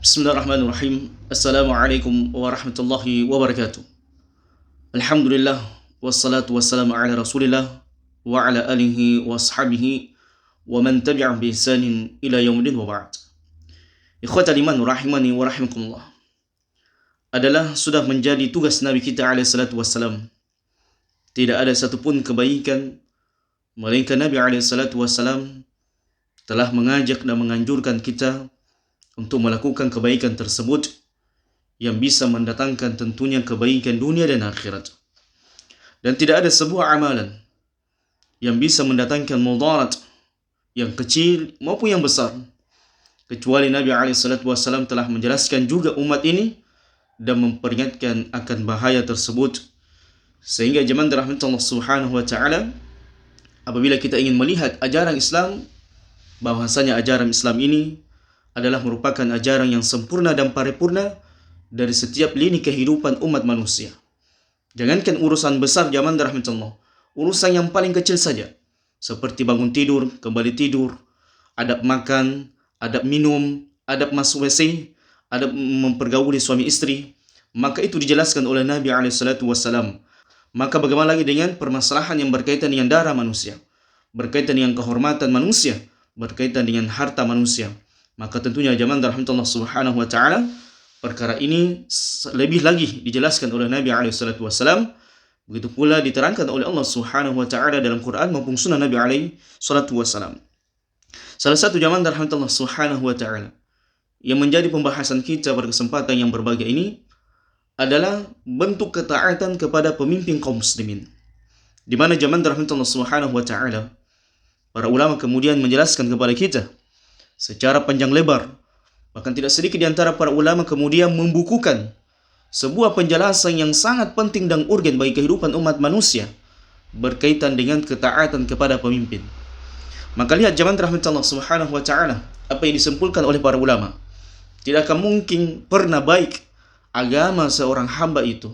Bismillahirrahmanirrahim. Assalamualaikum warahmatullahi wabarakatuh. Alhamdulillah wassalatu wassalamu ala Rasulillah wa ala alihi wa ashabihi wa man tabi'ahum bi ihsanin ila yaumil wa ba'd. Ikhwatal iman rahimani wa rahimakumullah. Adalah sudah menjadi tugas Nabi kita alaihi salatu wassalam. Tidak ada satupun kebaikan melainkan Nabi alaihi salatu wassalam telah mengajak dan menganjurkan kita untuk melakukan kebaikan tersebut yang bisa mendatangkan tentunya kebaikan dunia dan akhirat. Dan tidak ada sebuah amalan yang bisa mendatangkan mudarat yang kecil maupun yang besar kecuali Nabi SAW telah menjelaskan juga umat ini dan memperingatkan akan bahaya tersebut. Sehingga jemaah dirahmati Allah Subhanahu wa taala, apabila kita ingin melihat ajaran Islam, bahwasanya ajaran Islam ini adalah merupakan ajaran yang sempurna dan paripurna dari setiap lini kehidupan umat manusia. Jangankan urusan besar zaman dirahmati Allah, urusan yang paling kecil saja, seperti bangun tidur, kembali tidur, adab makan, adab minum, adab masuk WC, adab mempergauli suami istri, maka itu dijelaskan oleh Nabi SAW. Maka bagaimana lagi dengan permasalahan yang berkaitan dengan darah manusia, berkaitan dengan kehormatan manusia, berkaitan dengan harta manusia. Maka tentunya jamaah rahmatullah subhanahu wa ta'ala, perkara ini lebih lagi dijelaskan oleh Nabi SAW. Begitu pula diterangkan oleh Allah subhanahu wa ta'ala dalam Quran maupun sunnah Nabi SAW. Salah satu jamaah rahmatullah subhanahu wa ta'ala yang menjadi pembahasan kita pada kesempatan yang berbahagia ini adalah bentuk ketaatan kepada pemimpin kaum muslimin, di mana jamaah rahmatullah subhanahu wa ta'ala, para ulama kemudian menjelaskan kepada kita secara panjang lebar. Bahkan tidak sedikit di antara para ulama kemudian membukukan sebuah penjelasan yang sangat penting dan urgen bagi kehidupan umat manusia berkaitan dengan ketaatan kepada pemimpin. Maka lihat jamaah rahmatullah subhanahu wa ta'ala, apa yang disimpulkan oleh para ulama. Tidak akan mungkin pernah baik agama seorang hamba itu,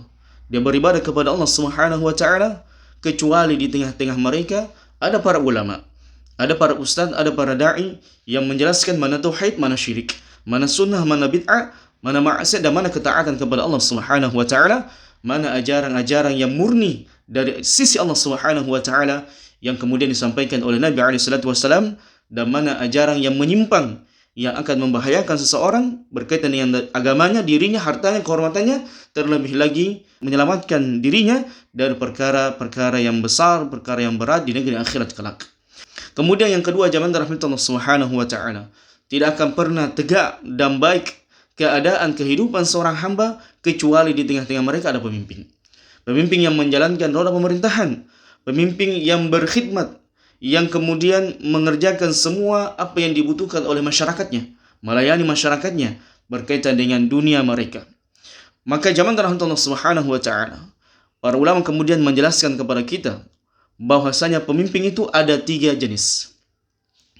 dia beribadah kepada Allah subhanahu wa ta'ala, kecuali di tengah-tengah mereka ada para ulama, ada para ustaz, ada para da'i yang menjelaskan mana tauhid, mana syirik, mana sunnah, mana bid'ah, mana maksiat, dan mana ketaatan kepada Allah Subhanahu wa taala, mana ajaran-ajaran yang murni dari sisi Allah Subhanahu wa taala yang kemudian disampaikan oleh Nabi alaihi salatu wasallam, dan mana ajaran yang menyimpang yang akan membahayakan seseorang berkaitan dengan agamanya, dirinya, hartanya, kehormatannya, terlebih lagi menyelamatkan dirinya dari perkara-perkara yang besar, perkara yang berat di negeri akhirat kelak. Kemudian yang kedua, jamaah rahmatullah subhanahu wa ta'ala, tidak akan pernah tegak dan baik keadaan kehidupan seorang hamba kecuali di tengah-tengah mereka ada pemimpin. Pemimpin yang menjalankan roda pemerintahan, pemimpin yang berkhidmat, yang kemudian mengerjakan semua apa yang dibutuhkan oleh masyarakatnya, melayani masyarakatnya berkaitan dengan dunia mereka. Maka jamaah rahmatullah subhanahu wa ta'ala, para ulama kemudian menjelaskan kepada kita bahwasanya pemimpin itu ada 3 jenis.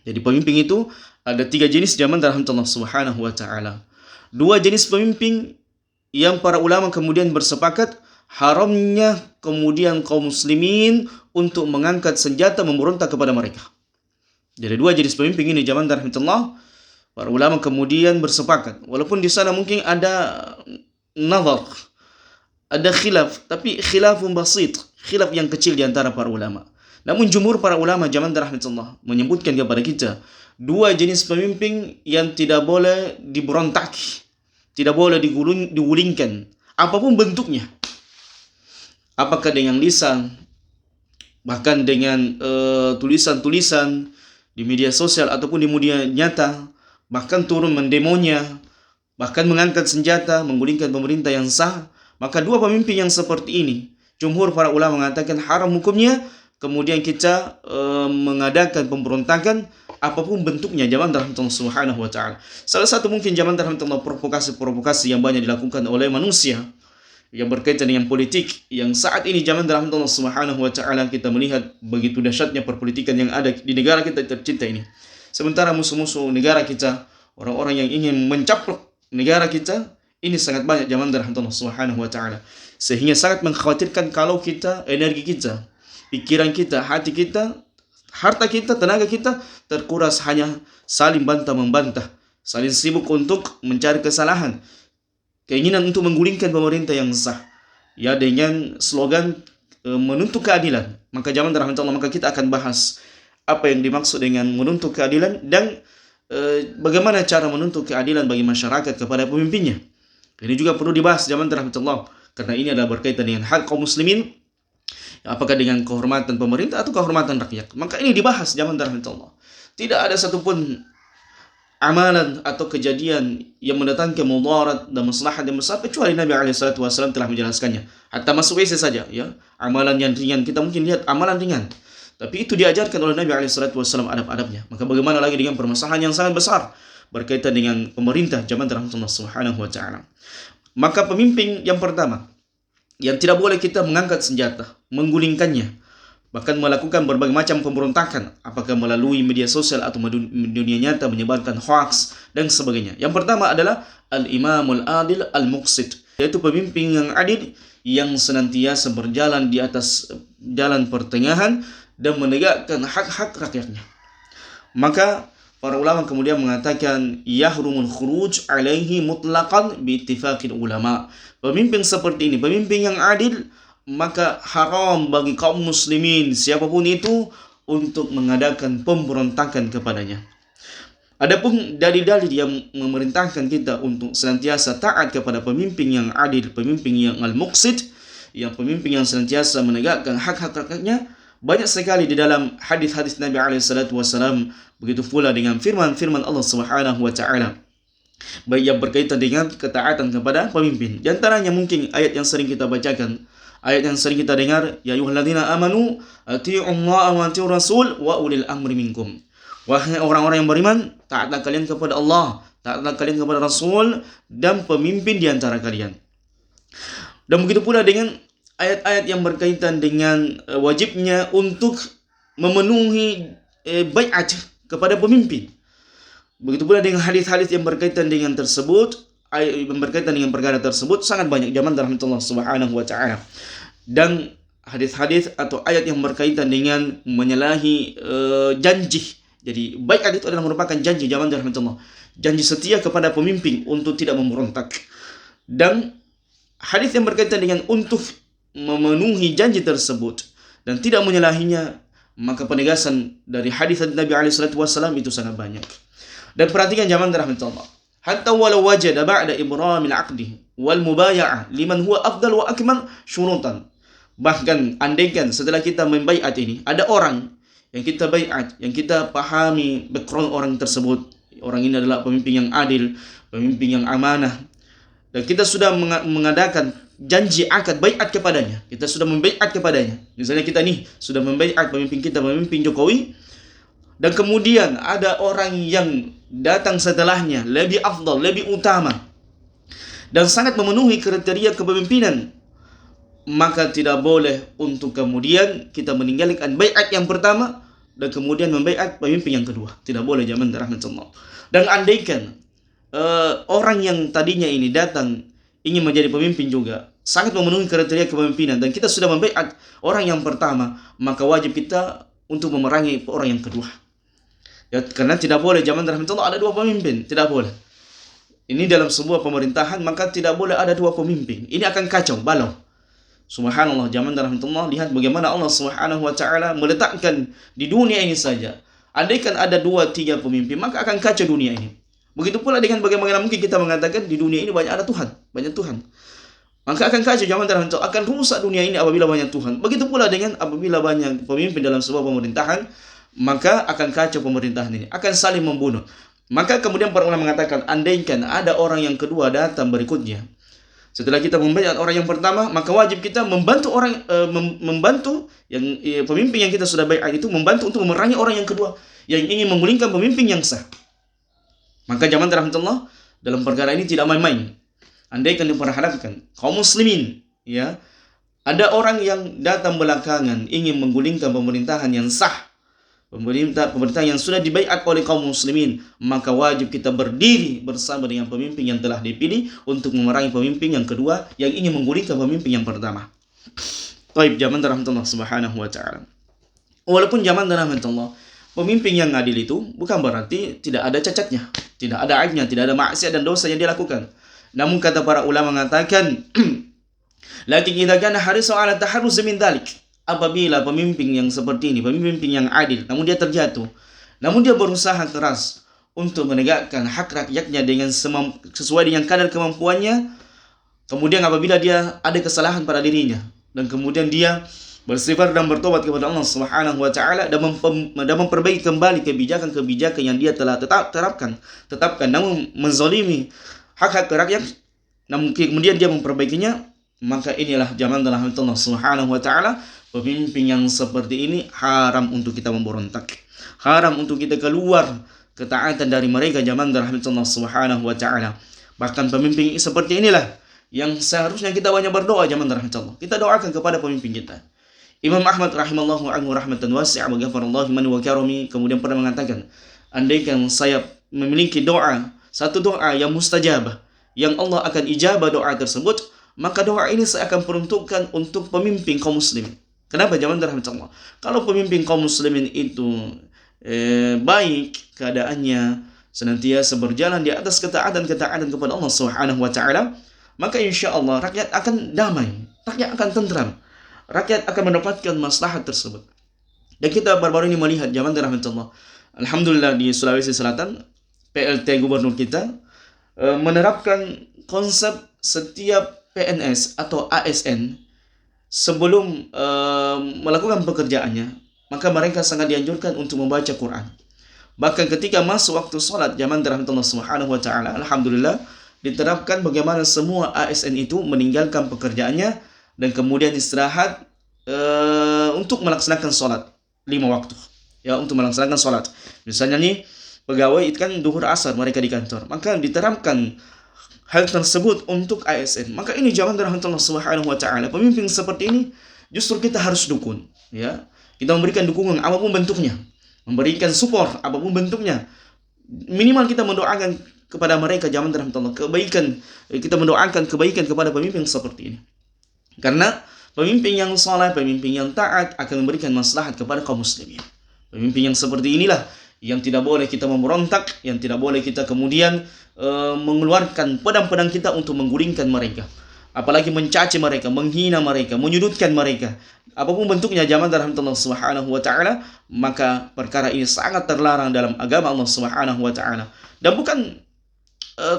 Jadi pemimpin itu ada 3 jenis jamaah rahmatullah subhanahu wa ta'ala. 2 jenis pemimpin yang para ulama kemudian bersepakat haramnya kemudian kaum muslimin untuk mengangkat senjata memberontak kepada mereka. Jadi 2 jenis pemimpin ini jamaah rahmatullah, para ulama kemudian bersepakat. Walaupun di sana mungkin ada nazar, ada khilaf, tapi khilafun basit, khilaf yang kecil di antara para ulama. Namun jumhur para ulama jamaah rahmatullah menyebutkan kepada kita 2 jenis pemimpin yang tidak boleh diberontaki, tidak boleh digulingkan, apapun bentuknya. Apakah dengan lisan, bahkan dengan tulisan-tulisan di media sosial ataupun di media nyata, bahkan turun mendemonya, bahkan mengangkat senjata, menggulingkan pemerintah yang sah. Maka 2 pemimpin yang seperti ini, jumhur para ulama mengatakan haram hukumnya, kemudian kita mengadakan pemberontakan apapun bentuknya jamaah rahmatullah subhanahu wa ta'ala. Salah satu mungkin jamaah rahmatullah provokasi-provokasi yang banyak dilakukan oleh manusia yang berkaitan dengan politik, yang saat ini jamaah rahmatullah subhanahu wa ta'ala kita melihat begitu dahsyatnya perpolitikan yang ada di negara kita tercinta ini. Sementara musuh-musuh negara kita, orang-orang yang ingin mencaplok negara kita, ini sangat banyak jamaah rahmatullah subhanahu wa ta'ala. Sehingga sangat mengkhawatirkan kalau kita, energi kita, pikiran kita, hati kita, harta kita, tenaga kita terkuras hanya saling bantah-membantah saling sibuk untuk mencari kesalahan, keinginan untuk menggulingkan pemerintah yang sah, ya, dengan slogan menuntut keadilan. Maka zaman rahmatullah, maka kita akan bahas apa yang dimaksud dengan menuntut keadilan dan bagaimana cara menuntut keadilan bagi masyarakat kepada pemimpinnya. Ini juga perlu dibahas zaman rahmatullah, karena ini adalah berkaitan dengan hak kaum muslimin, apakah dengan kehormatan pemerintah atau kehormatan rakyat. Maka ini dibahas zaman rahmatullah. Tidak ada satupun amalan atau kejadian yang mendatangkan mudarat dan maslahat yang besar kecuali Nabi SAW telah menjelaskannya. Hatta masuk WC saja, ya, amalan yang ringan, kita mungkin lihat amalan ringan, tapi itu diajarkan oleh Nabi SAW adab-adabnya. Maka bagaimana lagi dengan permasalahan yang sangat besar berkaitan dengan pemerintah zaman Allah Subhanahu wa taala. Maka pemimpin yang pertama yang tidak boleh kita mengangkat senjata, menggulingkannya, bahkan melakukan berbagai macam pemberontakan, apakah melalui media sosial atau dunia nyata, menyebarkan hoax dan sebagainya. Yang pertama adalah al-imamul adil al-muqsid, yaitu pemimpin yang adil yang senantiasa berjalan di atas jalan pertengahan dan menegakkan hak-hak rakyatnya. Maka para ulama kemudian mengatakan yahrumul khuruj alaihi mutlaqan bi ittifaqil ulama. Pemimpin seperti ini, pemimpin yang adil, maka haram bagi kaum muslimin siapapun itu untuk mengadakan pemberontakan kepadanya. Adapun dalil-dalil yang memerintahkan kita untuk senantiasa taat kepada pemimpin yang adil, pemimpin yang al-muqsid, yang pemimpin yang senantiasa menegakkan hak-hak rakyatnya, banyak sekali di dalam hadis-hadis Nabi SAW. Begitu pula dengan firman-firman Allah Subhanahu wa taala, baik yang berkaitan dengan ketaatan kepada pemimpin. Di antaranya mungkin ayat yang sering kita bacakan, ayat yang sering kita dengar, ya ayyuhalladzina amanu atii'ullaha wa atii'ur rasul wa ulil amri minkum. Wahai orang-orang yang beriman, taatlah kalian kepada Allah, taatlah kalian kepada Rasul dan pemimpin di antara kalian. Dan begitu pula dengan ayat-ayat yang berkaitan dengan wajibnya untuk memenuhi bai'at kepada pemimpin. Begitu pula dengan hadis-hadis yang berkaitan dengan tersebut, yang berkaitan dengan perkara tersebut sangat banyak zaman rahmatullah subhanahu wa ta'ala. Dan hadis-hadis atau ayat yang berkaitan dengan menyalahi janji. Jadi bai'at itu adalah merupakan janji zaman rahmatullah, janji setia kepada pemimpin untuk tidak memberontak. Dan hadis yang berkaitan dengan untuk memenuhi janji tersebut dan tidak menyalahinya, maka penegasan dari hadis Nabi SAW itu sangat banyak. Dan perhatikan zaman rahmatullah, hatta walau wajada ba'da ibramil aqdi wal mubaya'ah liman huwa afdal wa akmal syurutan. Bahkan andaikan setelah kita membaiat ini ada orang yang kita baiat, yang kita pahami background orang tersebut, orang ini adalah pemimpin yang adil, pemimpin yang amanah, dan kita sudah mengadakan janji akad baiat kepadanya, kita sudah membaiat kepadanya. Misalnya kita nih sudah membaiat pemimpin kita, pemimpin Jokowi, dan kemudian ada orang yang datang setelahnya lebih afdal, lebih utama dan sangat memenuhi kriteria kepemimpinan, maka tidak boleh untuk kemudian kita meninggalkan baiat yang pertama dan kemudian membaiat pemimpin yang kedua. Tidak boleh zaman rahmatullah. Dan andaikan orang yang tadinya ini datang ingin menjadi pemimpin juga sangat memenuhi kriteria kepemimpinan dan kita sudah membaiat orang yang pertama, maka wajib kita untuk memerangi orang yang kedua. Ya, karena tidak boleh zaman rahmatullah ada dua pemimpin, tidak boleh. Ini dalam sebuah pemerintahan maka tidak boleh ada dua pemimpin. Ini akan kacau balau. Subhanallah, zaman rahmatullah, lihat bagaimana Allah Subhanahu wa taala meletakkan di dunia ini saja. Andaikan ada 2-3 pemimpin, maka akan kacau dunia ini. Begitu pula dengan bagaimana mungkin kita mengatakan di dunia ini banyak ada Tuhan, banyak Tuhan. Maka akan kacau zaman rahmatullah, akan rusak dunia ini apabila banyak Tuhan. Begitu pula dengan apabila banyak pemimpin dalam sebuah pemerintahan, maka akan kacau pemerintahan ini, akan saling membunuh. Maka kemudian para ulama mengatakan, andaikan ada orang yang kedua datang berikutnya, setelah kita membaiat orang yang pertama, maka wajib kita membantu orang membantu yang pemimpin yang kita sudah baiat itu, membantu untuk memerangi orang yang kedua yang ingin menggulingkan pemimpin yang sah. Maka zaman rahmatullah, dalam perkara ini tidak main-main. Andaikan diperhadapkan kaum muslimin, ya, ada orang yang datang belakangan ingin menggulingkan pemerintahan yang sah, pemerintahan yang sudah dibaiat oleh kaum muslimin, maka wajib kita berdiri bersama dengan pemimpin yang telah dipilih untuk memerangi pemimpin yang kedua yang ingin menggulingkan pemimpin yang pertama. Baik, zaman rahmatullah subhanahu wa ta'ala. Walaupun zaman rahmatullah pemimpin yang adil itu bukan berarti tidak ada cacatnya, tidak ada aibnya, tidak ada maksiat dan dosa yang dia lakukan. Namun kata para ulama mengatakan, lakin idza kana harisan 'ala taharruz min dzalik, apabila pemimpin yang seperti ini, pemimpin yang adil, namun dia terjatuh, namun dia berusaha keras untuk menegakkan hak rakyatnya dengan sesuai dengan kadar kemampuannya, kemudian apabila dia ada kesalahan pada dirinya dan kemudian dia bersifat dan bertobat kepada Allah Subhanahu wa taala dan memperbaiki kembali kebijakan-kebijakan yang dia telah tetapkan namun menzalimi hak-hak rakyat, namun kemudian dia memperbaikinya, maka inilah zaman dalam Allah Subhanahu wa taala. Pemimpin yang seperti ini haram untuk kita memberontak, haram untuk kita keluar ketaatan dari mereka zaman dalam Allah Subhanahu wa taala. Bahkan pemimpin seperti inilah yang seharusnya kita banyak berdoa zaman dalam Allah. Kita doakan kepada pemimpin kita. Imam Ahmad rahimallahu anhu rahmatan wasi'ah wa ghafarallahu man wa karami kemudian pernah mengatakan, andaikan saya memiliki satu doa yang mustajabah, yang Allah akan ijabah doa tersebut, maka doa ini saya akan peruntukkan untuk pemimpin kaum muslimin. Kenapa? Zaman Allah. Kalau pemimpin kaum muslimin itu baik keadaannya, senantiasa berjalan di atas ketaatan kepada Allah Subhanahu wa taala, maka insya Allah rakyat akan damai, rakyat akan tentram, rakyat akan mendapatkan maslahat tersebut. Dan kita baru-baru ini melihat zaman Allah, alhamdulillah di Sulawesi Selatan, PLT gubernur kita menerapkan konsep setiap PNS atau ASN sebelum melakukan pekerjaannya, maka mereka sangat dianjurkan untuk membaca Quran. Bahkan ketika masuk waktu sholat zaman Allah Subhanahu wa taala, alhamdulillah diterapkan bagaimana semua ASN itu meninggalkan pekerjaannya dan kemudian istirahat untuk melaksanakan sholat 5 waktu. Ya, untuk melaksanakan sholat. Misalnya nih, pegawai itu kan duhur asar mereka di kantor, maka diterapkan hal tersebut untuk ASN. Maka ini zaman dari Allah Subhanahu wa taala. Pemimpin seperti ini justru kita harus dukung, ya. Kita memberikan dukungan apapun bentuknya, memberikan support apapun bentuknya. Minimal kita mendoakan kepada mereka zaman dari Allah kebaikan, kita mendoakan kebaikan kepada pemimpin seperti ini. Karena pemimpin yang saleh, pemimpin yang taat akan memberikan maslahat kepada kaum muslimin. Pemimpin yang seperti inilah yang tidak boleh kita memberontak, yang tidak boleh kita kemudian mengeluarkan pedang-pedang kita untuk menggulingkan mereka, apalagi mencaci mereka, menghina mereka, menyudutkan mereka, apapun bentuknya zaman dalam Allah Subhanahu wa taala. Maka perkara ini sangat terlarang dalam agama Allah Subhanahu wa taala, dan bukan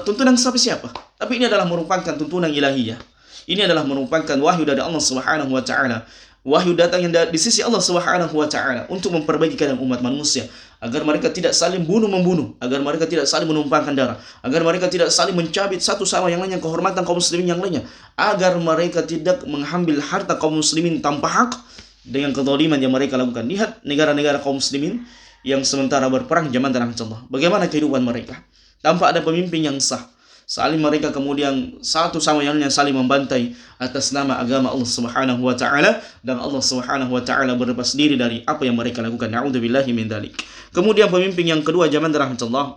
tuntunan siapa-siapa, tapi ini adalah merupakan tuntunan ilahiyah. Ini adalah merupakan wahyu dari Allah Subhanahu wa taala. Wahyu datang yang di sisi Allah Subhanahu wa taala untuk memperbaiki keadaan umat manusia, agar mereka tidak saling bunuh-membunuh, agar mereka tidak saling menumpahkan darah, agar mereka tidak saling mencabit satu sama yang lainnya kehormatan kaum muslimin yang lainnya, agar mereka tidak mengambil harta kaum muslimin tanpa hak dengan kezaliman yang mereka lakukan. Lihat negara-negara kaum muslimin yang sementara berperang zaman dalam Allah, bagaimana kehidupan mereka tanpa ada pemimpin yang sah. Saling mereka kemudian satu sama yang lainnya saling membantai atas nama agama Allah Subhanahu wa taala, dan Allah Subhanahu wa taala berlepas diri dari apa yang mereka lakukan. Na'udzubillahi min dzalik. Kemudian pemimpin yang kedua zaman rahmatullah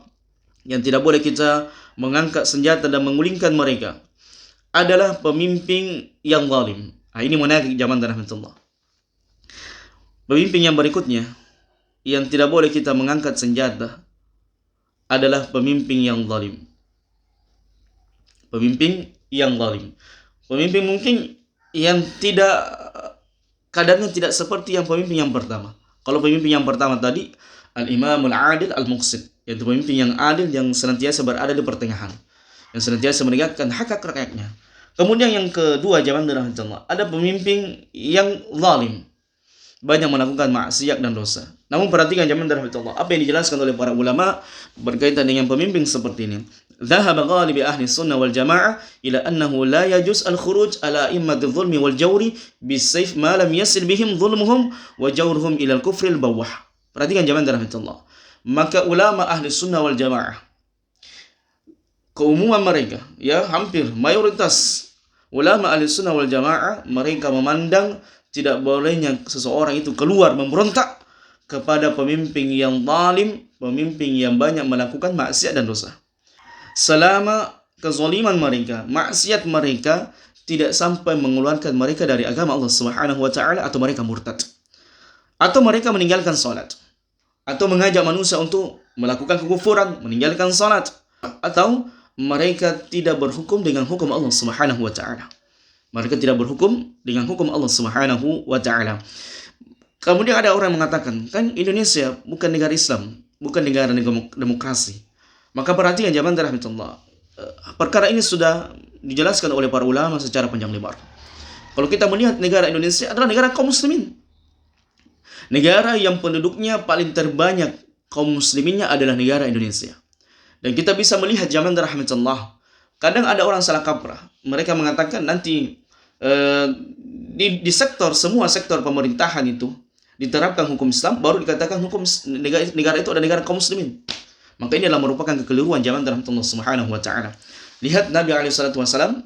yang tidak boleh kita mengangkat senjata dan menggulingkan mereka adalah pemimpin yang zalim. Ini menarik zaman rahmatullah. Pemimpin yang berikutnya yang tidak boleh kita mengangkat senjata adalah pemimpin yang zalim. Pemimpin yang zalim. Pemimpin mungkin yang kadarnya tidak seperti yang pemimpin yang pertama. Kalau pemimpin yang pertama tadi al-imamul adil al-muqsid, yaitu pemimpin yang adil yang senantiasa berada di pertengahan, yang senantiasa menegakkan hak-hak rakyatnya. Kemudian yang kedua zaman rahmatullah, ada pemimpin yang zalim, banyak melakukan maksiat dan dosa. Namun perhatikan zaman rahmatullah, apa yang dijelaskan oleh para ulama berkaitan dengan pemimpin seperti ini. ذهب غالب أهل السنة والجماعة إلى أنه لا يجوز الخروج على أئمة الظلم والجور بالسيف ما لم يصل بهم ظلمهم وجورهم إلى الكفر البواح. Perhatikan zaman rahmatullah. Maka ulama ahli sunnah wal jamaah, keumuman mereka, ya hampir mayoritas ulama ahli sunnah wal jamaah, mereka memandang tidak bolehnya seseorang itu keluar memberontak kepada pemimpin yang zalim, pemimpin yang banyak melakukan maksiat dan dosa, selama kezaliman mereka, maksiat mereka tidak sampai mengeluarkan mereka dari agama Allah Subhanahu wa taala, atau mereka murtad, atau mereka meninggalkan salat. atau mengajak manusia untuk melakukan kekufuran, meninggalkan salat, atau mereka tidak berhukum dengan hukum Allah Subhanahu wa taala. Mereka tidak berhukum dengan hukum Allah Subhanahu wa taala. Kemudian ada orang yang mengatakan, kan Indonesia bukan negara Islam, bukan negara demokrasi. Maka perhatikan jamaah rahmatullah. Perkara ini sudah dijelaskan oleh para ulama secara panjang lebar. Kalau kita melihat negara Indonesia adalah negara kaum muslimin. Negara yang penduduknya paling terbanyak kaum musliminnya adalah negara Indonesia. Dan kita bisa melihat zaman rahmatullah. Kadang ada orang salah kaprah. Mereka mengatakan nanti di sektor, semua sektor pemerintahan itu diterapkan hukum Islam, baru dikatakan hukum negara itu adalah negara kaum muslimin. Maka ini adalah merupakan kekeliruan zaman rahmatullah subhanahu wa ta'ala. Lihat Nabi SAW,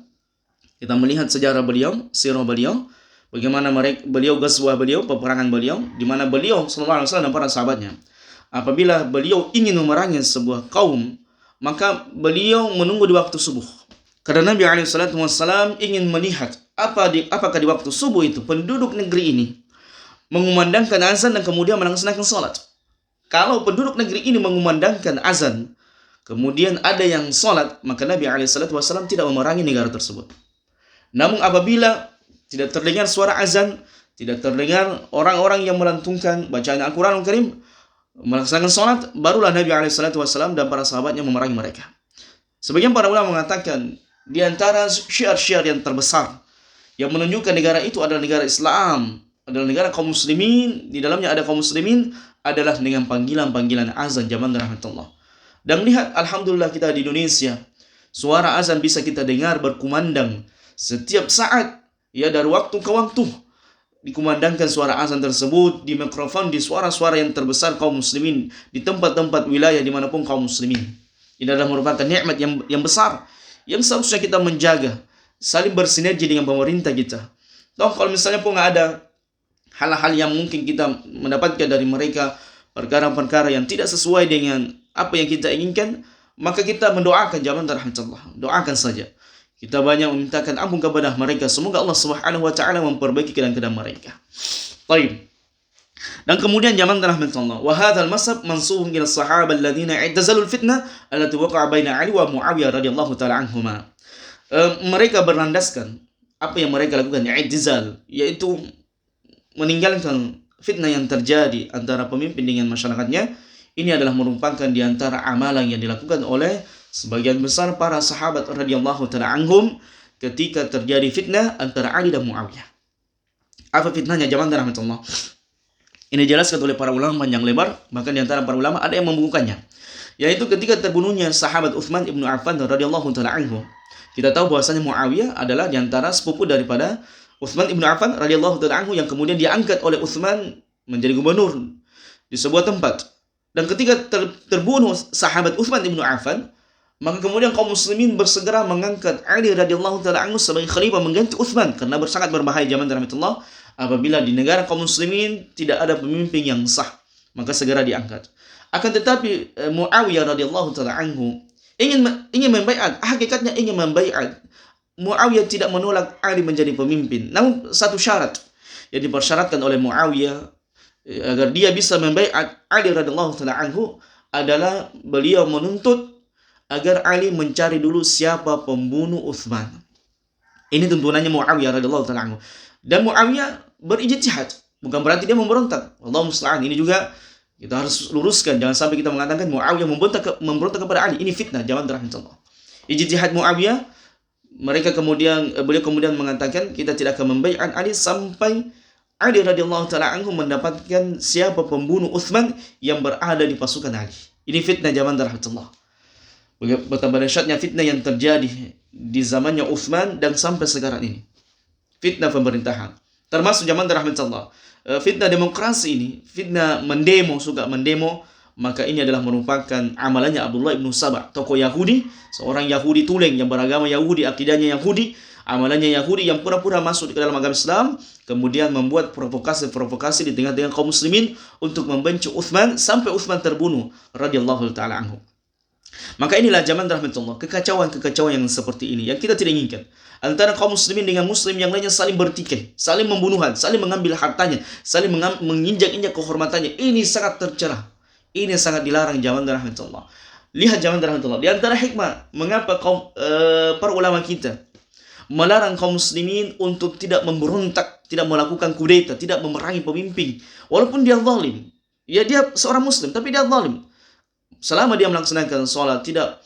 kita melihat sejarah beliau, sirah beliau, bagaimana beliau ghazwah beliau, peperangan beliau, di mana beliau sallallahu alaihi wasallam dan para sahabatnya, apabila beliau ingin memerangi sebuah kaum, maka beliau menunggu di waktu subuh. Karena Nabi SAW ingin melihat apakah di waktu subuh itu penduduk negeri ini mengumandangkan azan dan kemudian melaksanakan salat. Kalau penduduk negeri ini mengumandangkan azan, kemudian ada yang salat, maka Nabi SAW tidak memerangi negara tersebut. Namun apabila tidak terdengar suara azan, tidak terdengar orang-orang yang melantungkan bacaan Al-Quran Al-Karim, melaksanakan salat, barulah Nabi SAW dan para sahabatnya memerangi mereka. Sebagian para ulama mengatakan, di antara syiar-syiar yang terbesar yang menunjukkan negara itu adalah negara Islam, adalah negara kaum muslimin, di dalamnya ada kaum muslimin, adalah dengan panggilan-panggilan azan zaman rahmatullah. Dan lihat, alhamdulillah kita di Indonesia, suara azan bisa kita dengar berkumandang setiap saat, ya, dari waktu ke waktu dikumandangkan suara azan tersebut di mikrofon, di suara-suara yang terbesar kaum muslimin, di tempat-tempat wilayah dimanapun kaum muslimin. Ini adalah merupakan nikmat yang besar, yang seharusnya kita menjaga, saling bersinergi dengan pemerintah kita. Toh kalau misalnya pun ada hal-hal yang mungkin kita mendapatkan dari mereka, perkara-perkara yang tidak sesuai dengan apa yang kita inginkan, maka kita mendoakan zaman rahmatullah. Doakan saja. Kita banyak memintakan ampun kepada mereka. Semoga Allah Subhanahu wa taala memperbaiki keadaan mereka. Baik. Dan kemudian zaman rahmatullah. Wa hadzal masab mansubun ila sahabah alladziina i'tazalul fitnah allati waqa'a baina Ali wa Muawiyah radhiyallahu taala anhuma. Mereka berlandaskan apa yang mereka lakukan, i'tizal, yaitu meninggalkan fitnah yang terjadi antara pemimpin dengan masyarakatnya. Ini adalah merupakan di antara amalan yang dilakukan oleh sebagian besar para sahabat radhiyallahu taala anhum ketika terjadi fitnah antara Ali dan Muawiyah. Apa fitnahnya jamaah rahmatullah? Ini dijelaskan oleh para ulama panjang lebar, bahkan di antara para ulama ada yang membukukannya. Yaitu ketika terbunuhnya sahabat Utsman ibnu Affan radhiyallahu taala anhu. Kita tahu bahwasanya Muawiyah adalah di antara sepupu daripada Utsman ibnu Affan radhiyallahu taala anhu yang kemudian diangkat oleh Utsman menjadi gubernur di sebuah tempat. Dan ketika terbunuh sahabat Utsman ibnu Affan, maka kemudian kaum muslimin bersegera mengangkat Ali radhiyallahu taala anhu sebagai khalifah mengganti Utsman, karena sangat berbahaya zaman rahmatullah apabila di negara kaum muslimin tidak ada pemimpin yang sah, maka segera diangkat. Akan tetapi Muawiyah radhiyallahu taala anhu ingin membaiat, hakikatnya ingin membaiat. Muawiyah tidak menolak Ali menjadi pemimpin. Namun satu syarat yang dipersyaratkan oleh Muawiyah agar dia bisa membaiat Ali radhiyallahu taala anhu adalah beliau menuntut agar Ali mencari dulu siapa pembunuh Utsman. Ini tuntunannya Muawiyah radhiyallahu taala anhu. Dan Muawiyah berijtihad, bukan berarti dia memberontak. Wallahu musta'an. Ini juga kita harus luruskan, jangan sampai kita mengatakan Muawiyah memberontak kepada Ali. Ini fitnah, jangan rahmatullah. Ijtihad Muawiyah, beliau kemudian mengatakan kita tidak akan membaiat Ali sampai Ali radhiyallahu taala anhu mendapatkan siapa pembunuh Utsman yang berada di pasukan Ali. Ini fitnah zaman rahmatullah. Betapa dahsyatnya fitnah yang terjadi di zamannya Utsman dan sampai sekarang ini. Fitnah pemerintahan. Termasuk zaman rahmatullah. Fitnah demokrasi ini, fitnah suka mendemo, maka ini adalah merupakan amalannya Abdullah ibnu Saba, tokoh Yahudi, seorang Yahudi tuleng yang beragama Yahudi, akidahnya Yahudi, amalannya Yahudi yang pura-pura masuk ke dalam agama Islam, kemudian membuat provokasi di tengah-tengah kaum muslimin untuk membenci Utsman sampai Utsman terbunuh radhiyallahu taala anhu. Maka inilah zaman rahmatullah, kekacauan yang seperti ini yang kita tidak inginkan. Antara kaum muslimin dengan muslim yang lainnya saling bertikai, saling membunuhan, saling mengambil hartanya, saling menginjak-injak kehormatannya. Ini sangat tercela. Ini sangat dilarang zaman rahmatullah. Lihat zaman rahmatullah. Di antara hikmah mengapa para ulama kita melarang kaum muslimin untuk tidak memberontak, tidak melakukan kudeta, tidak memerangi pemimpin, walaupun dia zalim. Ya, dia seorang muslim tapi dia zalim. Selama dia melaksanakan sholat tidak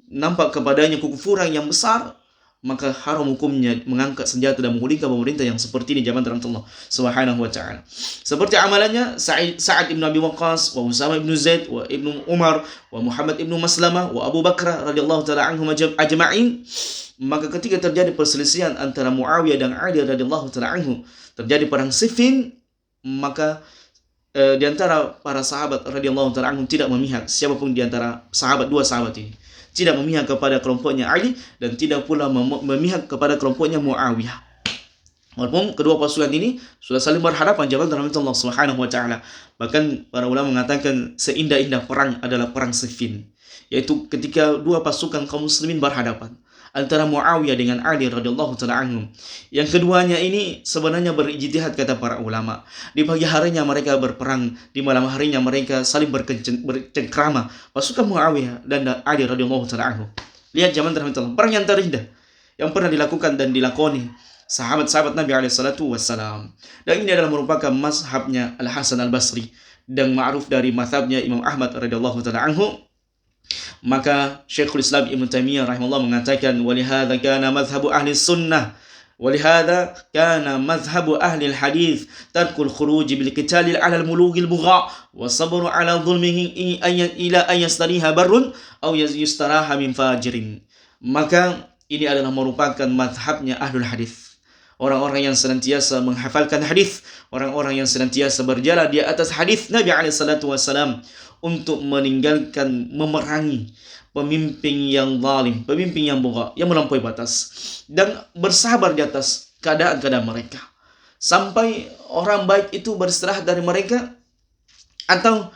nampak kepadanya kekufuran yang besar, maka haram hukumnya mengangkat senjata dan menggulingkan pemerintah yang seperti ini zaman Allah Subhanahu wa taala. Seperti amalannya Sa'ad ibn Abi Waqqas, wa Usama ibn Zaid, wa Ibnu Umar, wa Muhammad ibn Maslamah, wa Abu Bakar radhiyallahu taala anhum ajma'in. Maka ketika terjadi perselisihan antara Muawiyah dan Ali radhiyallahu taala anhu, terjadi perang Siffin, maka di antara para sahabat radhiyallahu taala anhum tidak memihak siapapun di antara dua sahabat ini. Tidak memihak kepada kelompoknya Ali dan tidak pula memihak kepada kelompoknya Muawiyah. Walaupun kedua pasukan ini sudah saling berhadapan zaman Allah Subhanahu wa taala. Bahkan para ulama mengatakan seindah-indah perang adalah perang Siffin, yaitu ketika dua pasukan kaum muslimin berhadapan antara Muawiyah dengan Ali radhiyallahu taala anhum. Yang keduanya ini sebenarnya berijtihad kata para ulama. Di pagi harinya mereka berperang, di malam harinya mereka saling bercengkrama. Pasukan Muawiyah dan Ali radhiyallahu taala anhum. Lihat zaman rahmatullah, perang yang terindah yang pernah dilakukan dan dilakoni sahabat-sahabat Nabi alaihi salatu wassalam. Dan ini adalah merupakan mazhabnya Al-Hasan Al-Basri dan ma'ruf dari mazhabnya Imam Ahmad radhiyallahu taala anhu. Maka Syekhul Islam Ibn Taimiyah rahimahullah mengatakan, walihada kana madhhabu ahli sunnah, walihada kana madhhabu ahli hadith tarkul khuruj bil qital ala al muluk al bugha wa sabru ala dhulmihi ila an yastariha barrun aw yastaraha min fajirin. Maka ini adalah merupakan madhabnya ahlul hadith, orang-orang yang senantiasa menghafalkan hadis, orang-orang yang senantiasa berjalan di atas hadis Nabi alaihi salatu wasallam untuk meninggalkan memerangi pemimpin yang zalim, pemimpin yang bugha, yang melampaui batas, dan bersabar di atas keadaan-keadaan mereka sampai orang baik itu beristirahat dari mereka atau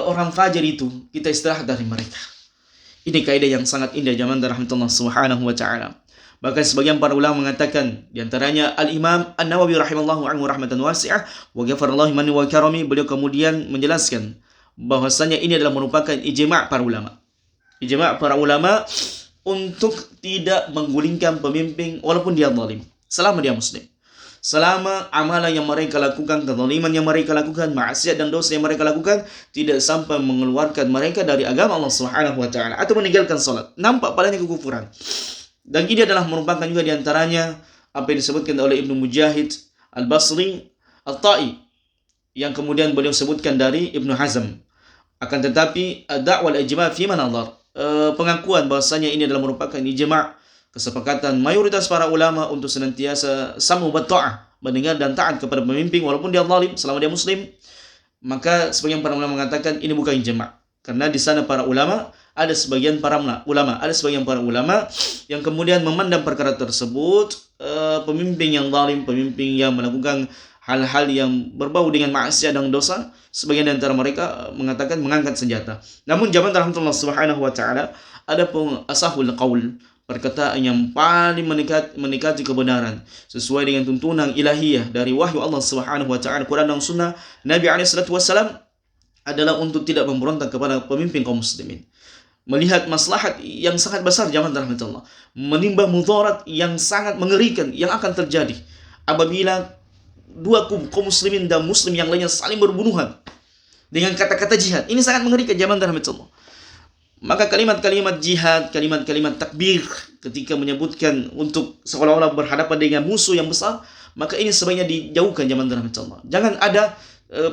orang fajir itu kita istirahat dari mereka. Ini kaidah yang sangat indah zaman rahmatullah subhanahu wa ta'ala. Bahkan sebagian para ulama mengatakan, di antaranya Al-Imam An-Nawawi rahimallahu anhu rahmatan wasi'ah wa ghafarallahu man wa karami, beliau kemudian menjelaskan bahwasanya ini adalah merupakan ijma' para ulama. Ijma' para ulama untuk tidak menggulingkan pemimpin walaupun dia zalim, selama dia muslim. Selama amalan yang mereka lakukan, kezaliman yang mereka lakukan, maksiat dan dosa yang mereka lakukan tidak sampai mengeluarkan mereka dari agama Allah Subhanahu wa taala atau meninggalkan salat, nampak padanya kekufuran. Dan ini adalah merupakan juga diantaranya apa yang disebutkan oleh Ibnu Mujahid Al-Basri Al-Ta'i, yang kemudian beliau sebutkan dari Ibnu Hazm. Akan tetapi ad-da'wah al-ijma' fi man nadhar, pengakuan bahwasanya ini adalah merupakan ijma', kesepakatan mayoritas para ulama untuk senantiasa sam'u wa ta'ah, mendengar dan taat kepada pemimpin walaupun dia zalim selama dia muslim. Maka sebagian para ulama mengatakan ini bukan ijma', karena di sana para ulama ada sebagian para ulama yang kemudian memandang perkara tersebut pemimpin yang zalim, pemimpin yang melakukan hal-hal yang berbau dengan maksiat dan dosa, sebagian di antara mereka mengatakan mengangkat senjata. Namun zaman rahmatullah subhanahu wa ta'ala, ada pun asahul qaul, perkataan yang paling mendekati kebenaran sesuai dengan tuntunan ilahiyah dari wahyu Allah subhanahu wa ta'ala, Quran dan sunnah Nabi alaihi salatu wassalam, adalah untuk tidak memberontak kepada pemimpin kaum muslimin. Melihat maslahat yang sangat besar zaman rahmatullah, menimbang mudarat yang sangat mengerikan yang akan terjadi apabila dua kaum muslimin dan muslim yang lainnya saling berbunuhan dengan kata-kata jihad. Ini sangat mengerikan zaman rahmatullah. Maka kalimat-kalimat jihad, kalimat-kalimat takbir ketika menyebutkan untuk seolah-olah berhadapan dengan musuh yang besar, maka ini sebaiknya dijauhkan zaman rahmatullah. Jangan ada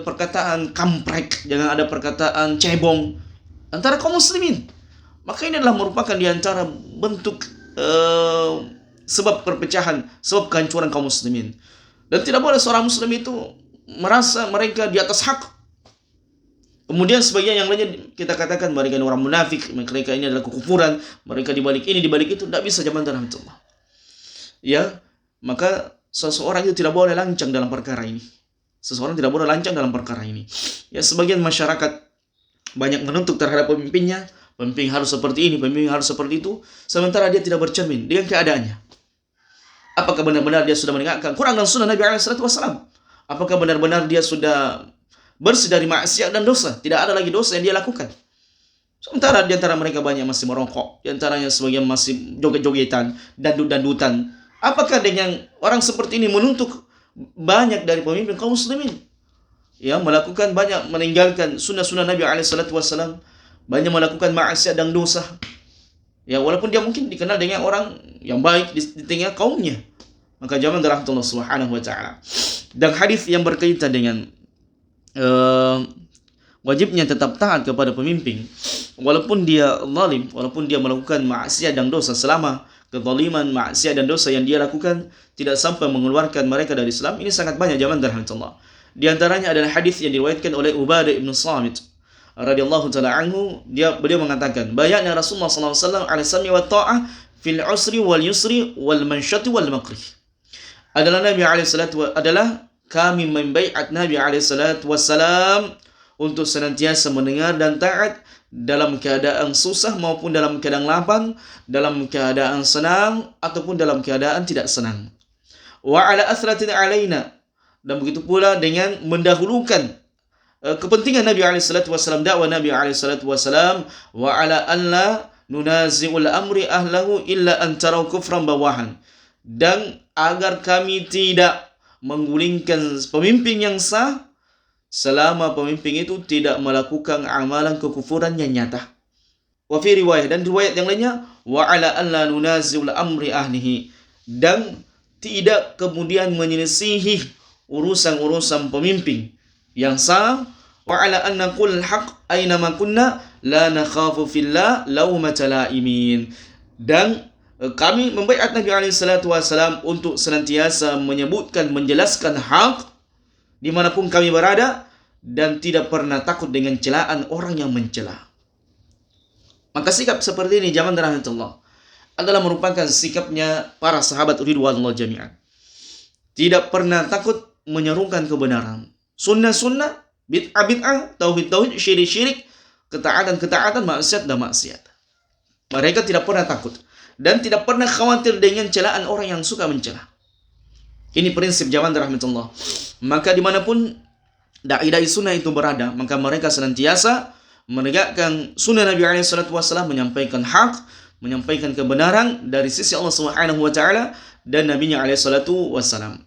perkataan kamprek, jangan ada perkataan cebong antara kaum muslimin. Maka ini adalah merupakan di antara bentuk sebab perpecahan, sebab kehancuran kaum muslimin. Dan tidak boleh seorang muslim itu merasa mereka di atas hak. Kemudian sebagian yang lainnya kita katakan mereka ini orang munafik, mereka ini adalah kekufuran, mereka dibalik ini, dibalik itu. Tidak bisa zaman rahmatullah. Ya, maka seseorang itu tidak boleh lancang dalam perkara ini. Seseorang tidak boleh lancang dalam perkara ini. Ya, sebagian masyarakat banyak menuntut terhadap pemimpinnya, pemimpin harus seperti ini, pemimpin harus seperti itu, sementara dia tidak bercermin dengan keadaannya. Apakah benar-benar dia sudah mendengarkan Quran dan sunnah Nabi alaihi salatu wassalam? Apakah benar-benar dia sudah bersih dari maksiat dan dosa, tidak ada lagi dosa yang dia lakukan. Sementara di antara mereka banyak masih merokok, di antaranya sebagian masih joget-jogetan, dandut-dandutan. Apakah dengan orang seperti ini menuntut banyak dari pemimpin kaum muslimin? Ya, melakukan banyak, meninggalkan sunnah-sunnah Nabi SAW, banyak melakukan maksiat dan dosa. Ya, walaupun dia mungkin dikenal dengan orang yang baik di tengah kaumnya. Maka jangan rahmatullah subhanahu wa ta'ala. Dan hadis yang berkaitan dengan wajibnya tetap taat kepada pemimpin walaupun dia zalim, walaupun dia melakukan maksiat dan dosa, selama kezaliman, maksiat dan dosa yang dia lakukan tidak sampai mengeluarkan mereka dari Islam. Ini sangat banyak zaman rahmatullah. Di antaranya adalah hadis yang diriwayatkan oleh Ubadah bin Samit radhiyallahu taala anhu. Beliau mengatakan, bayatna Rasulullah sallallahu alaihi wasallam ala sam'i wa ta'ah fil usri wal yusri wal mansyati wal makrih. Adalah kami membaiat Nabi alaihi salatu wasallam untuk senantiasa mendengar dan taat dalam keadaan susah maupun dalam keadaan lapang, dalam keadaan senang ataupun dalam keadaan tidak senang. Wa ala athratin alaina, dan begitu pula dengan mendahulukan kepentingan Nabi SAW, dakwah Nabi SAW, wa ala anla nunazi'ul amri ahlahu illa an taraw kufran bawahan, dan agar kami tidak menggulingkan pemimpin yang sah selama pemimpin itu tidak melakukan amalan kekufuran yang nyata. Wa fi riwayah, dan riwayat yang lainnya, wa ala alla nunazi'ul amri ahlihi, dan tidak kemudian menyelisihi urusan-urusan pemimpin yang sah. Wa ala an naqul haq aina ma kunna la nakhafu fillah laumata laimin, dan kami membaiat Nabi SAW untuk senantiasa menyebutkan, menjelaskan hak dimanapun kami berada, dan tidak pernah takut dengan celaan orang yang mencela. Maka sikap seperti ini zaman rahmatullah adalah merupakan sikapnya para sahabat ridwanullah jami'an. Tidak pernah takut menyerukan kebenaran, sunnah-sunnah, bid'ah-bid'ah, tauhid-tauhid, syirik-syirik, ketaatan-ketaatan, maksiat dan maksiat. Mereka tidak pernah takut dan tidak pernah khawatir dengan celaan orang yang suka mencela. Ini prinsip zaman rahmatullah. Maka dimanapun dai-dai sunnah itu berada, maka mereka senantiasa menegakkan sunnah Nabi SAW, menyampaikan hak, menyampaikan kebenaran dari sisi Allah Subhanahu wa taala dan Nabi-Nya SAW.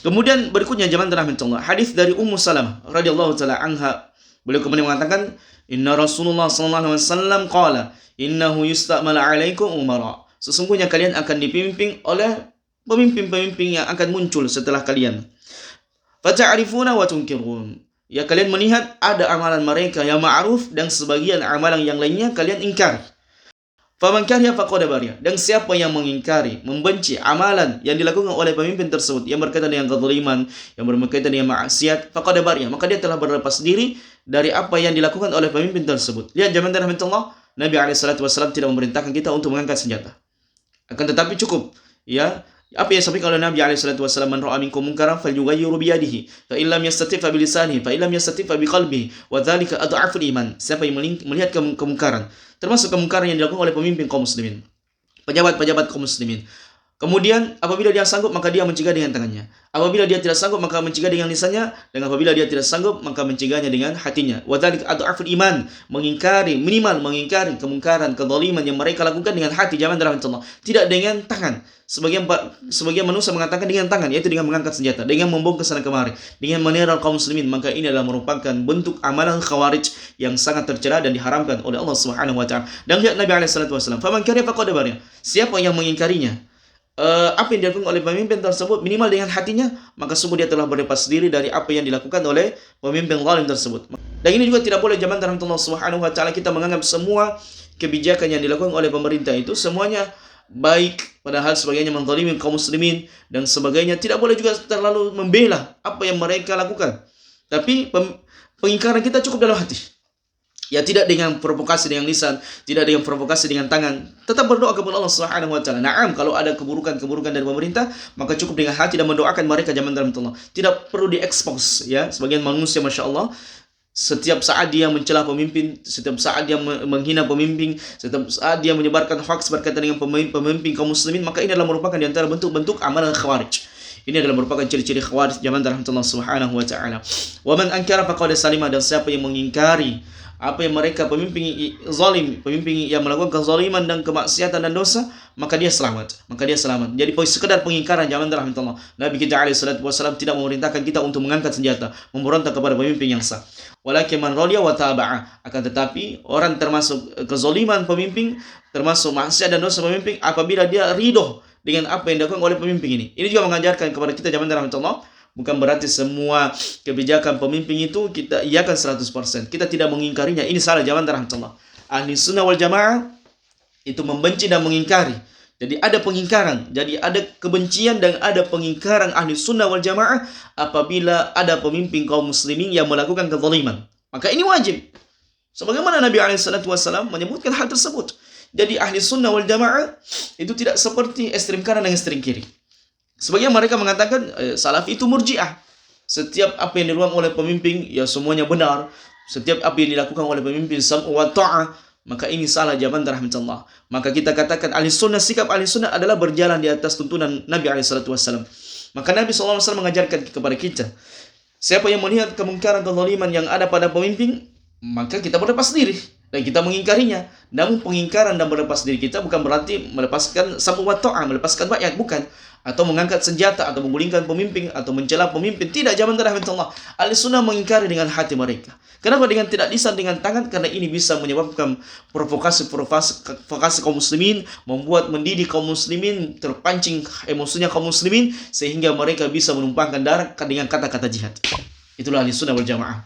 Kemudian berikutnya zaman rahmatullah, hadis dari Ummu Salamah radhiyallahu taala anha. Beliau kemudian mengatakan, inna Rasulullah sallallahu alaihi wasallam qala innahu yusta'mal 'alaikum umara. Sesungguhnya kalian akan dipimpin oleh pemimpin-pemimpin yang akan muncul setelah kalian. Fata'rifuna wa tunkirun. Ya, kalian melihat ada amalan mereka yang ma'ruf dan sebagian amalan yang lainnya kalian ingkari. Faman kariha faqad bariya. Dan siapa yang mengingkari, membenci amalan yang dilakukan oleh pemimpin tersebut yang berkaitan dengan kezaliman, yang berkaitan dengan maksiat, faqad bariya, maka dia telah berlepas diri dari apa yang dilakukan oleh pemimpin tersebut. Lihat zaman rahmatullah, Nabi SAW tidak memerintahkan kita untuk mengangkat senjata. Akan tetapi cukup, ya, apa yang disampaikan oleh Nabi SAW, man ra'a minkum munkaran falyughayyirhu bi yadihi, fa in lam yastati' fa bi lisanihi, fa in lam yastati' fa bi qalbihi, wa dzalika adhaful iman. Siapa yang melihat kemungkaran, termasuk kemungkaran yang dilakukan oleh pemimpin kaum muslimin, pejabat-pejabat kaum muslimin, kemudian apabila dia sanggup maka dia mencegah dengan tangannya, apabila dia tidak sanggup maka mencegah dengan lisannya, dan apabila dia tidak sanggup maka mencegahnya dengan hatinya. Wa dzalika adhaful iman, minimal mengingkari kemungkaran, kezaliman yang mereka lakukan dengan hati, zaman rahmatullah, tidak dengan tangan. Sebagian manusia mengatakan dengan tangan, yaitu dengan mengangkat senjata, dengan membongkar sana kemari, dengan meneror kaum muslimin. Maka ini adalah merupakan bentuk amalan khawarij yang sangat tercela dan diharamkan oleh Allah Subhanahu wa taala. Dan lihat Nabi SAW, faman kariha faqad bariya. Siapa yang mengingkarinya, apa yang dilakukan oleh pemimpin tersebut, minimal dengan hatinya, maka sungguh dia telah berlepas diri dari apa yang dilakukan oleh pemimpin zalim tersebut. Dan ini juga tidak boleh zaman Allah Subhanahu wa taala kita menganggap semua kebijakan yang dilakukan oleh pemerintah itu semuanya baik, padahal sebagainya menzalimi kaum muslimin dan sebagainya. Tidak boleh juga terlalu membela apa yang mereka lakukan, tapi pengingkaran kita cukup dalam hati. Ya, tidak dengan provokasi dengan lisan, tidak dengan provokasi dengan tangan. Tetap berdoa kepada Allah Subhanahu wa taala. Naam, kalau ada keburukan dari pemerintah, maka cukup dengan hati dan mendoakan mereka zaman dalam Allah. Tidak perlu diekspos, ya. Sebagian manusia Masya Allah, setiap saat dia mencela pemimpin, setiap saat dia menghina pemimpin, setiap saat dia menyebarkan hoax berkaitan dengan pemimpin kaum muslimin, maka ini adalah merupakan di antara bentuk-bentuk amalan khawarij. Ini adalah merupakan ciri-ciri khawarij zaman rahmatullah subhanahu wa ta'ala. Wa man ankara faqad salima, dan siapa yang mengingkari apa yang mereka pemimpin zalim, pemimpin yang melakukan kezaliman dan kemaksiatan dan dosa, maka dia selamat. Jadi sekedar pengingkaran jangan rahmatullah. Nabi kita alaihi salatu wasallam tidak memerintahkan kita untuk mengangkat senjata, memberontak kepada pemimpin yang sah. Walakin man radiya wa taba'a, akan tetapi orang termasuk kezaliman pemimpin, termasuk maksiat dan dosa pemimpin apabila dia ridho dengan apa yang dilakukan oleh pemimpin ini. Ini juga mengajarkan kepada kita zaman rahmatullah, bukan berarti semua kebijakan pemimpin itu kita iakan 100%. Kita tidak mengingkarinya. Ini salah zaman rahmatullah. Ahli sunnah wal jamaah itu membenci dan mengingkari. Jadi ada pengingkaran. Jadi ada kebencian dan ada pengingkaran ahli sunnah wal jamaah apabila ada pemimpin kaum muslimin yang melakukan kezaliman. Maka ini wajib. Sebagaimana Nabi SAW menyebutkan hal tersebut. Jadi ahli sunnah wal jamaah itu tidak seperti ekstrem kanan dan ekstrem kiri. Sebagian mereka mengatakan Salafi itu murjiah. Setiap apa yang dilakukan oleh pemimpin ya semuanya benar. Setiap apa yang dilakukan oleh pemimpin sam'u wa ta'ah, maka ini salah zaman rahmatullah. Maka kita katakan ahli sunnah, sikap ahli sunnah adalah berjalan di atas tuntunan Nabi SAW. Maka Nabi SAW mengajarkan kepada kita, siapa yang melihat kemungkaran kezaliman yang ada pada pemimpin, maka kita berlepas diri dan kita mengingkarinya. Namun pengingkaran dan berlepas diri kita bukan berarti melepaskan sam'u wa ta'ah, melepaskan rakyat, bukan. Atau mengangkat senjata, atau menggulingkan pemimpin, atau mencela pemimpin. Tidak, zaman rahmatullah. Ahli sunnah mengingkari dengan hati mereka. Kenapa dengan tidak lisan, dengan tangan? Karena ini bisa menyebabkan provokasi kaum muslimin, membuat mendidik kaum muslimin, terpancing emosinya kaum muslimin, sehingga mereka bisa menumpahkan darah dengan kata-kata jihad. Itulah ahli sunnah wal jamaah.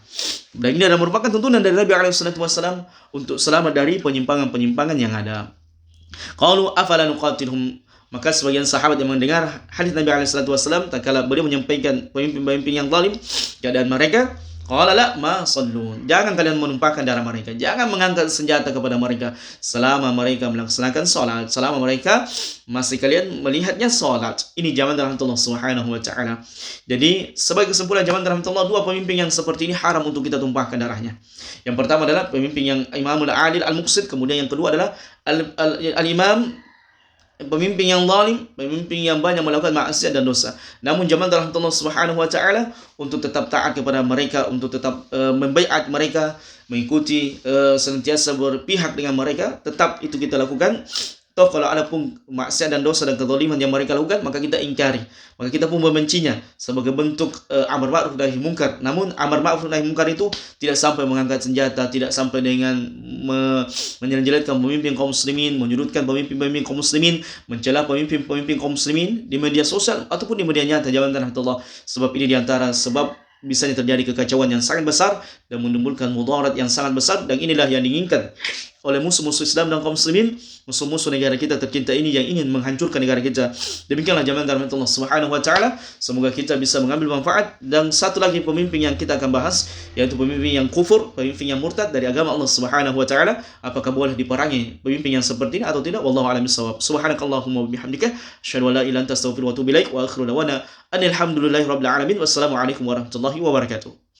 Dan ini adalah merupakan tuntunan dari Nabi SAW untuk selamat dari penyimpangan-penyimpangan yang ada. Qalu afala nuqatilhum. Maka sebagian sahabat yang mendengar hadis Nabi SAW tatkala beliau menyampaikan pemimpin-pemimpin yang zalim keadaan mereka, qala la ma sallun. Jangan kalian menumpahkan darah mereka, jangan mengangkat senjata kepada mereka selama mereka melaksanakan salat, selama mereka masih kalian melihatnya salat. Ini zaman rahmatullah subhanahu wa ta'ala. Jadi sebagai kesimpulan zaman rahmatullah, dua pemimpin yang seperti ini haram untuk kita tumpahkan darahnya. Yang pertama adalah pemimpin yang imamul adil al-muqsid, kemudian yang kedua adalah al-imam, pemimpin yang zalim, pemimpin yang banyak melakukan maksiat dan dosa. Namun zaman rahmatullah subhanahu wa ta'ala, untuk tetap taat kepada mereka, untuk tetap membaiat mereka, mengikuti senantiasa berpihak dengan mereka, tetap itu kita lakukan. Toh kalau ada pun maksiat dan dosa dan kezaliman yang mereka lakukan, maka kita ingkari, maka kita pun membencinya sebagai bentuk amar ma'ruf nahi munkar. Namun amar ma'ruf nahi munkar itu tidak sampai mengangkat senjata, tidak sampai dengan menjelek-jelekkan pemimpin kaum muslimin, menyudutkan pemimpin-pemimpin kaum muslimin, mencela pemimpin-pemimpin kaum muslimin di media sosial ataupun di media nyata. Jangan rahmatullah, sebab ini diantara sebab bisanya terjadi kekacauan yang sangat besar dan menimbulkan mudarat yang sangat besar, dan inilah yang diinginkan oleh musuh-musuh Islam dan kaum muslimin, musuh-musuh negara kita tercinta ini yang ingin menghancurkan negara kita. Demikianlah zaman rahmatullah subhanahu wa ta'ala. Semoga kita bisa mengambil manfaat. Dan satu lagi pemimpin yang kita akan bahas, yaitu pemimpin yang kufur, pemimpin yang murtad dari agama Allah subhanahu wa ta'ala. Apakah boleh diperangi pemimpin yang seperti ini atau tidak? Wallahu a'lam bishawab. Subhanakallahumma wa bihamdika, asyhadu an la ilaha illa anta astaghfiruka wa atubu ilaik, wa akhiru da'wana alhamdulillahi rabbil alamin. Wassalamualaikum warahmatullahi wabarakatuh.